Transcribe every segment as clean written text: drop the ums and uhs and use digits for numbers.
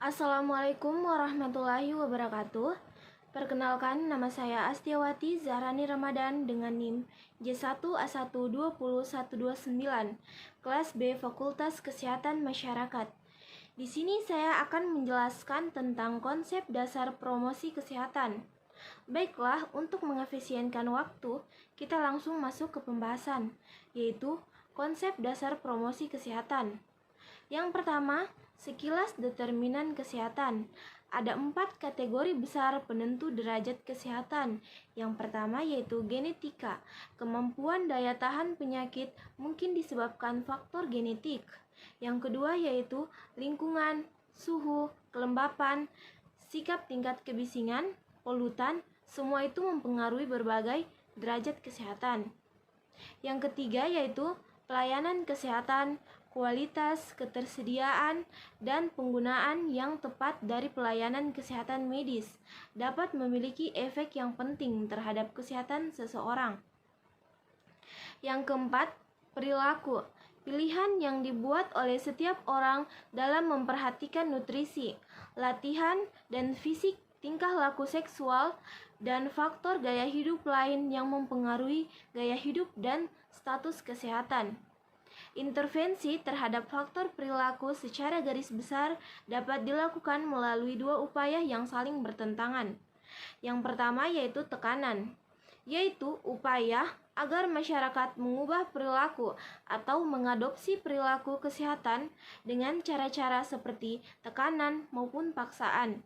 Assalamualaikum warahmatullahi wabarakatuh. Perkenalkan, nama saya Astiawati Zahrani Ramadan dengan NIM J1A120-129, kelas B Fakultas Kesehatan Masyarakat. Di sini saya akan menjelaskan tentang konsep dasar promosi kesehatan. Baiklah, untuk mengefisienkan waktu, kita langsung masuk ke pembahasan, yaitu konsep dasar promosi kesehatan. Yang pertama, sekilas determinan kesehatan. Ada 4 kategori besar penentu derajat kesehatan. Yang pertama yaitu genetika. Kemampuan daya tahan penyakit mungkin disebabkan faktor genetik. Yang kedua yaitu lingkungan, suhu, kelembapan, sikap tingkat kebisingan, polutan, semua itu mempengaruhi berbagai derajat kesehatan. Yang ketiga yaitu pelayanan kesehatan, kualitas, ketersediaan, dan penggunaan yang tepat dari pelayanan kesehatan medis dapat memiliki efek yang penting terhadap kesehatan seseorang. Yang keempat, perilaku. Pilihan yang dibuat oleh setiap orang dalam memperhatikan nutrisi, latihan, dan fisik, tingkah laku seksual, dan faktor gaya hidup lain yang mempengaruhi gaya hidup dan status kesehatan. Intervensi terhadap faktor perilaku secara garis besar dapat dilakukan melalui 2 upaya yang saling bertentangan. Yang pertama yaitu tekanan, yaitu upaya agar masyarakat mengubah perilaku atau mengadopsi perilaku kesehatan dengan cara-cara seperti tekanan maupun paksaan.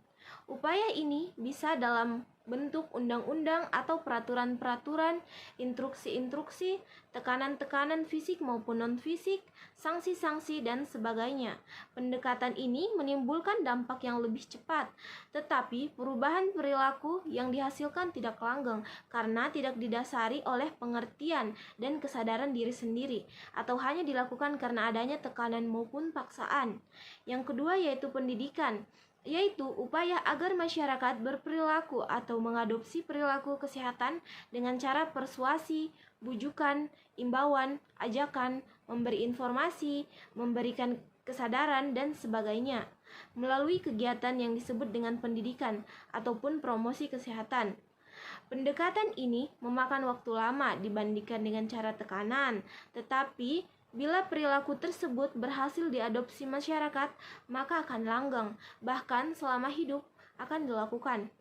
Upaya ini bisa dalam bentuk undang-undang atau peraturan-peraturan, instruksi-instruksi, tekanan-tekanan fisik maupun non-fisik, sanksi-sanksi, dan sebagainya. Pendekatan ini menimbulkan dampak yang lebih cepat, tetapi perubahan perilaku yang dihasilkan tidak langgeng karena tidak didasari oleh pengertian dan kesadaran diri sendiri, atau hanya dilakukan karena adanya tekanan maupun paksaan. Yang kedua yaitu pendidikan, yaitu upaya agar masyarakat berperilaku atau mengadopsi perilaku kesehatan dengan cara persuasi, bujukan, imbauan, ajakan, memberi informasi, memberikan kesadaran, dan sebagainya, melalui kegiatan yang disebut dengan pendidikan ataupun promosi kesehatan. Pendekatan ini memakan waktu lama dibandingkan dengan cara tekanan, tetapi bila perilaku tersebut berhasil diadopsi masyarakat, maka akan langgeng, bahkan selama hidup akan dilakukan.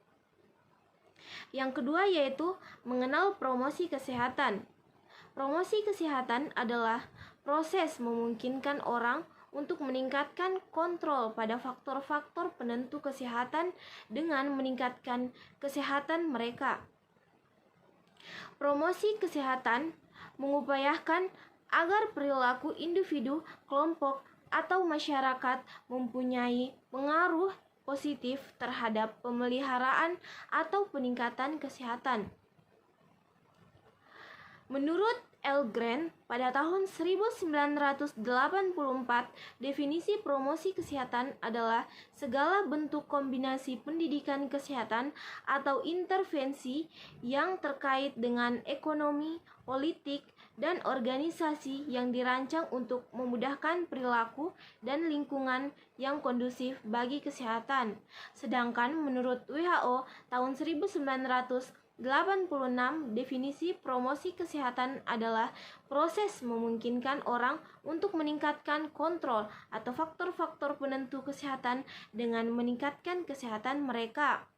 Yang kedua yaitu mengenal promosi kesehatan. Promosi kesehatan adalah proses memungkinkan orang untuk meningkatkan kontrol pada faktor-faktor penentu kesehatan dengan meningkatkan kesehatan mereka. Promosi kesehatan mengupayakan agar perilaku individu, kelompok, atau masyarakat mempunyai pengaruh positif terhadap pemeliharaan atau peningkatan kesehatan. Menurut L. Grant, pada tahun 1984, definisi promosi kesehatan adalah segala bentuk kombinasi pendidikan kesehatan atau intervensi yang terkait dengan ekonomi, politik, dan organisasi yang dirancang untuk memudahkan perilaku dan lingkungan yang kondusif bagi kesehatan. Sedangkan menurut WHO tahun 1986, definisi promosi kesehatan adalah proses memungkinkan orang untuk meningkatkan kontrol atau faktor-faktor penentu kesehatan dengan meningkatkan kesehatan mereka.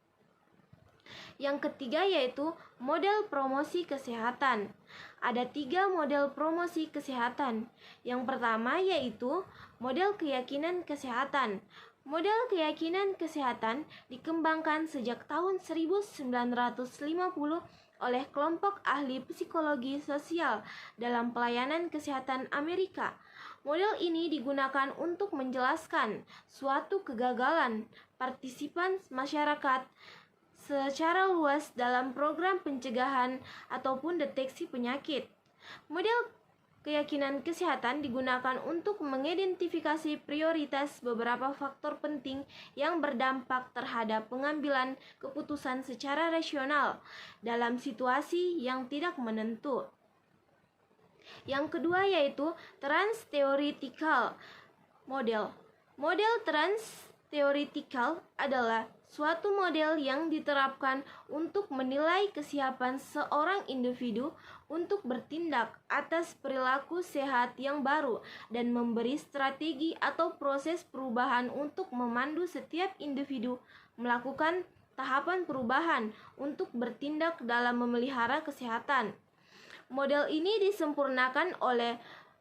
Yang ketiga yaitu model promosi kesehatan. Ada 3 model promosi kesehatan. Yang pertama yaitu model keyakinan kesehatan. Model keyakinan kesehatan dikembangkan sejak tahun 1950 oleh kelompok ahli psikologi sosial dalam pelayanan kesehatan Amerika. Model ini digunakan untuk menjelaskan suatu kegagalan partisipan masyarakat secara luas dalam program pencegahan ataupun deteksi penyakit. Model keyakinan kesehatan digunakan untuk mengidentifikasi prioritas beberapa faktor penting yang berdampak terhadap pengambilan keputusan secara rasional dalam situasi yang tidak menentu. Yang kedua yaitu trans-theoretical model. Model trans Theoretical adalah suatu model yang diterapkan untuk menilai kesiapan seorang individu untuk bertindak atas perilaku sehat yang baru dan memberi strategi atau proses perubahan untuk memandu setiap individu melakukan tahapan perubahan untuk bertindak dalam memelihara kesehatan. Model ini disempurnakan oleh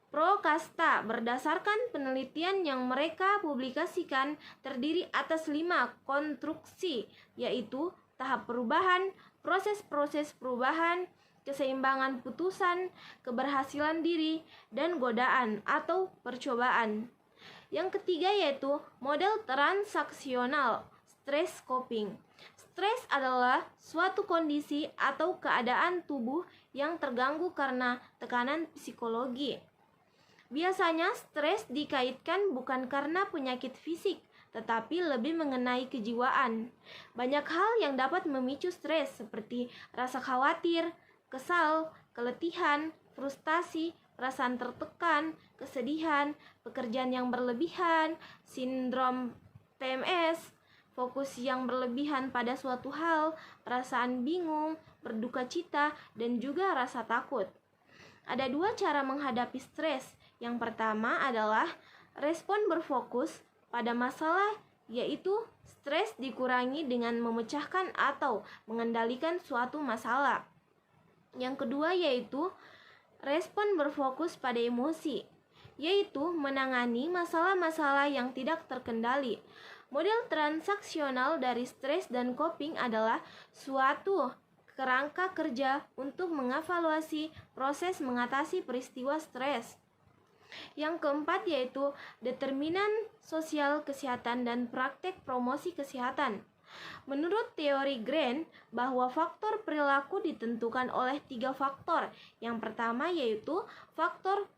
Procasta berdasarkan penelitian yang mereka publikasikan terdiri atas 5 konstruksi, yaitu tahap perubahan, proses-proses perubahan, keseimbangan putusan, keberhasilan diri, dan godaan atau percobaan. Yang ketiga yaitu model transaksional, stress coping. Stres adalah suatu kondisi atau keadaan tubuh yang terganggu karena tekanan psikologi. Biasanya stres dikaitkan bukan karena penyakit fisik, tetapi lebih mengenai kejiwaan. Banyak hal yang dapat memicu stres seperti rasa khawatir, kesal, keletihan, frustasi, perasaan tertekan, kesedihan, pekerjaan yang berlebihan, sindrom PMS, fokus yang berlebihan pada suatu hal, perasaan bingung, berduka cita, dan juga rasa takut. Ada 2 cara menghadapi stres. Yang pertama adalah respon berfokus pada masalah, yaitu stres dikurangi dengan memecahkan atau mengendalikan suatu masalah. Yang kedua yaitu respon berfokus pada emosi, yaitu menangani masalah-masalah yang tidak terkendali. Model transaksional dari stres dan coping adalah suatu kerangka kerja untuk mengevaluasi proses mengatasi peristiwa stres. Yang keempat yaitu determinan sosial kesehatan dan praktek promosi kesehatan. Menurut teori Grant, bahwa faktor perilaku ditentukan oleh 3 faktor. Yang pertama yaitu faktor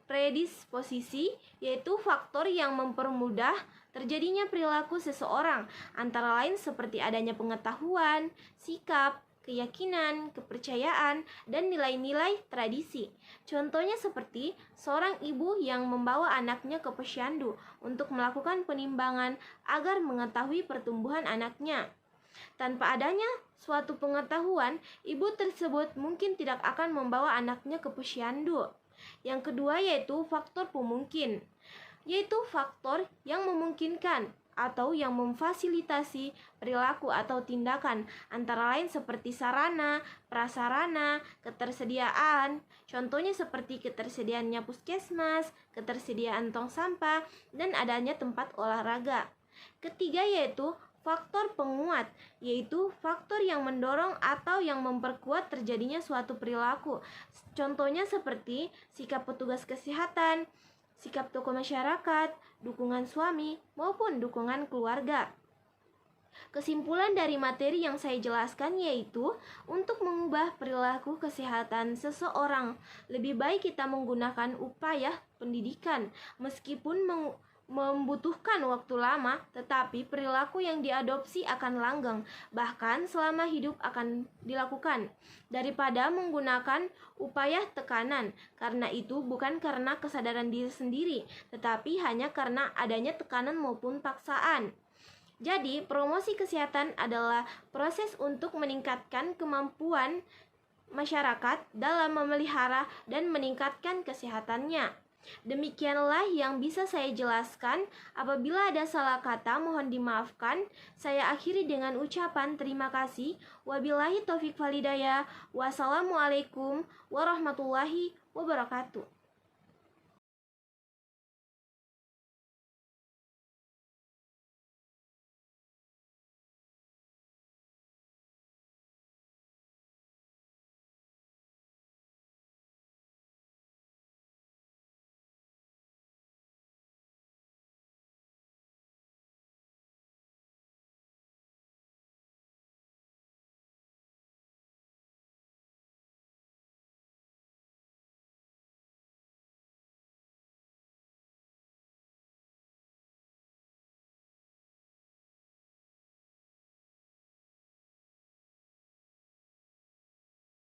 predisposisi, yaitu faktor yang mempermudah terjadinya perilaku seseorang, antara lain seperti adanya pengetahuan, sikap, keyakinan, kepercayaan, dan nilai-nilai tradisi. Contohnya seperti seorang ibu yang membawa anaknya ke posyandu untuk melakukan penimbangan agar mengetahui pertumbuhan anaknya. Tanpa adanya suatu pengetahuan, ibu tersebut mungkin tidak akan membawa anaknya ke posyandu. Yang kedua yaitu faktor pemungkin, yaitu faktor yang memungkinkan atau yang memfasilitasi perilaku atau tindakan, antara lain seperti sarana, prasarana, ketersediaan. Contohnya seperti ketersediaannya puskesmas, ketersediaan tong sampah, dan adanya tempat olahraga. Ketiga yaitu faktor penguat, yaitu faktor yang mendorong atau yang memperkuat terjadinya suatu perilaku. Contohnya seperti sikap petugas kesehatan, sikap tokoh masyarakat, dukungan suami, maupun dukungan keluarga. Kesimpulan dari materi yang saya jelaskan yaitu untuk mengubah perilaku kesehatan seseorang, lebih baik kita menggunakan upaya pendidikan. Meskipun membutuhkan waktu lama, tetapi perilaku yang diadopsi akan langgeng, bahkan selama hidup akan dilakukan, daripada menggunakan upaya tekanan. Karena itu bukan karena kesadaran diri sendiri, tetapi hanya karena adanya tekanan maupun paksaan. Jadi, promosi kesehatan adalah proses untuk meningkatkan kemampuan masyarakat dalam memelihara dan meningkatkan kesehatannya. Demikianlah yang bisa saya jelaskan. Apabila ada salah kata, mohon dimaafkan. Saya akhiri dengan ucapan terima kasih. Wabillahi taufik walhidayah. Wassalamualaikum warahmatullahi wabarakatuh.